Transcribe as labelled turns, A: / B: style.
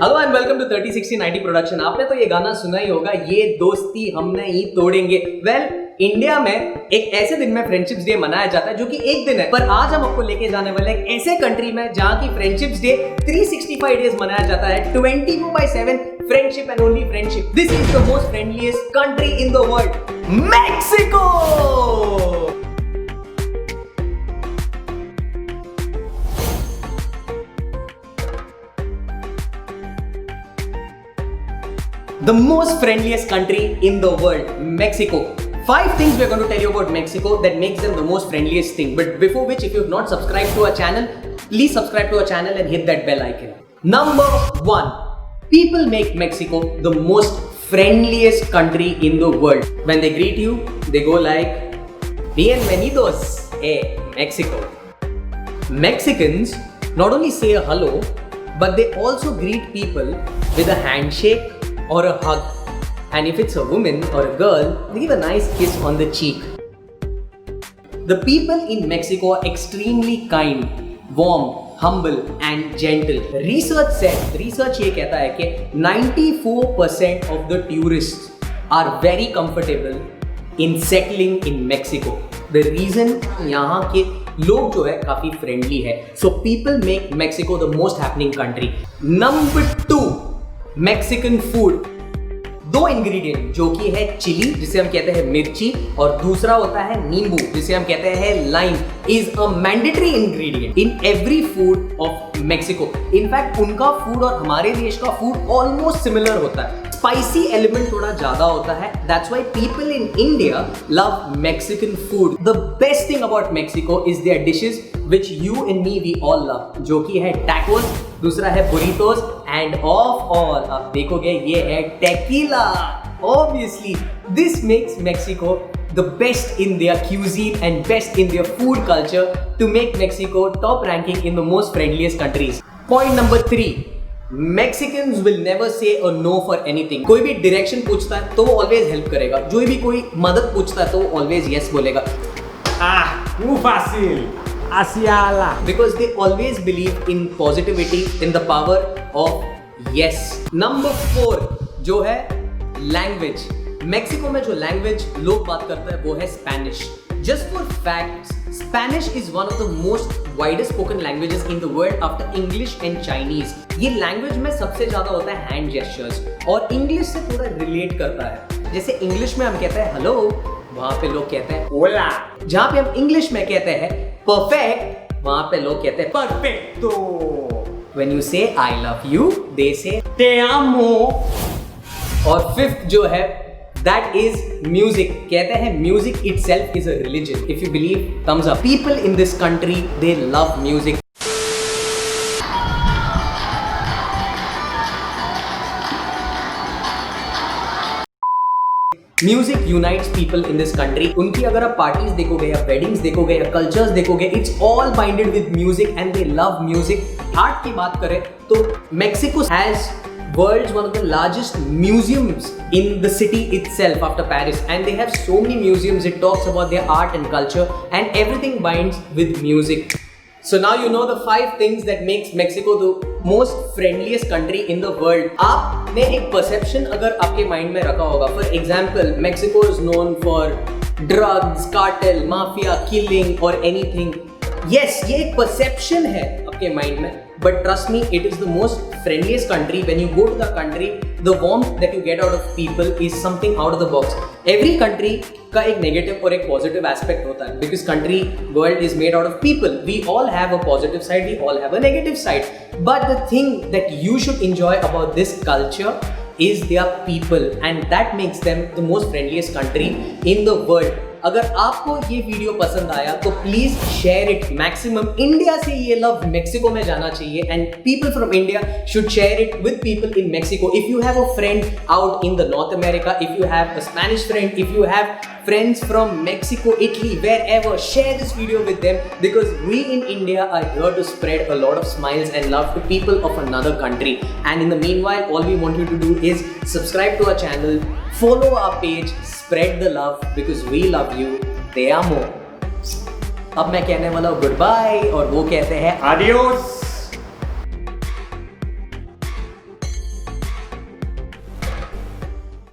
A: Hello and welcome to 306090 production. आपने तो ये गाना सुना ही होगा, ये दोस्ती हम नहीं तोड़ेंगे। इंडिया में एक ऐसे दिन में फ्रेंडशिप्स डे मनाया जाता है जो कि एक दिन है, पर आज हम आपको लेके जाने वाले एक ऐसे कंट्री में जहां की फ्रेंडशिप्स डे 365 डेज मनाया जाता है, 24/7 friendship and only friendship. This is the most फ्रेंडलीस्ट country in the world, Mexico. The most friendliest country in the world, Mexico. 5 things we're going to tell you about Mexico that makes them the most friendliest thing. But before which, if you have not subscribed to our channel, please subscribe to our channel and hit that bell icon. Number 1. People make Mexico the most friendliest country in the world. When they greet you, they go like, "Bienvenidos, Mexico." Mexicans not only say a hello, but they also greet people with a handshake or a hug, and if it's a woman or a girl, they give a nice kiss on the cheek. The people in Mexico are extremely kind, warm, humble and gentle. Research ये कहता है कि 94% of the tourists are very comfortable in settling in Mexico. The reason यहाँ के लोग जो है काफी फ्रेंडली है. So people make Mexico the most happening country. Number 2. Mexican food. 2 ingredient जो कि है चिली, जिसे हम कहते हैं मिर्ची, और दूसरा होता है नींबू, जिसे हम कहते हैं lime, is a mandatory ingredient in every food of Mexico. In fact उनका फूड और हमारे देश का फूड ऑलमोस्ट सिमिलर होता है. स्पाइसी एलिमेंट थोड़ा ज्यादा होता है. That's why people in India love Mexican food. The best thing about Mexico is their dishes which you and me we all love, जो कि है tacos, दूसरा है burritos, and of all आप देखोगे ये है tequila. Obviously, this makes Mexico the best in their cuisine and best in their food culture to make Mexico top ranking in the most friendliest countries. Point number 3. Mexicans will never say a no for anything. कोई भी direction पूछता है तो वो always help करेगा. जो भी कोई मदद पूछता है तो वो always yes बोलेगा.
B: Muy fácil. Hacia la.
A: Because they always believe in positivity, in the power of yes. Number 4 जो है language. मेक्सिको में जो लैंग्वेज लोग बात करते हैं वो है Spanish. Just for facts, Spanish is one of the most widest spoken languages in the world after English and Chinese. ये लैंग्वेज में सबसे ज्यादा होता है हैंड जेस्चर्स, और इंग्लिश से थोड़ा रिलेट करता है. जैसे इंग्लिश में हम कहते हैं हेलो, वहां पे लोग कहते हैं ओला. जहां पे हम इंग्लिश में कहते हैं परफेक्ट, वहां पे लोग कहते हैं
B: Perfecto.
A: When you say I love you, they say
B: Te amo.
A: और 5th जो है that is music. कहते हैं music itself is a religion. If you believe, thumbs up. People in this country, they love music. Music unites people in this country. उनकी अगर आप parties देखोगे या वेडिंग्स देखोगे या कल्चर्स देखोगे, it's all binded with music and they love music. Art की बात करें तो Mexico has world's one of the largest museums in the city itself after Paris, and they have so many museums. It talks about their art and culture, and everything binds with music. So now you know the 5 things that makes Mexico the most friendliest country in the world. आपने एक perception अगर आपके mind में रखा होगा, for example, Mexico is known for drugs, cartel, mafia, killing or anything. Yes, ये एक perception है आपके mind में. But trust me, it is the most friendliest country. When you go to the country, the warmth that you get out of people is something out of the box. Every country का एक negative और एक positive aspect होता है, because country world is made out of people. We all have a positive side, we all have a negative side. But the thing that you should enjoy about this culture is their people, and that makes them the most friendliest country in the world. अगर आपको ये video पसंद आया तो please share it. Maximum India से ये love Mexico में जाना चाहिए, and people from India should share it with people in Mexico. If you have a friend out in the north America, if you have a Spanish friend, if you have friends from Mexico, Italy, wherever, share this video with them, because we in India are here to spread a lot of smiles and love to people of another country. And in the meanwhile, all we want you to do is subscribe to our channel, follow our page, spread the love, because we love you. Te amo. अब मैं कहने वाला हूँ good bye, और वो कहते हैं
B: Adios.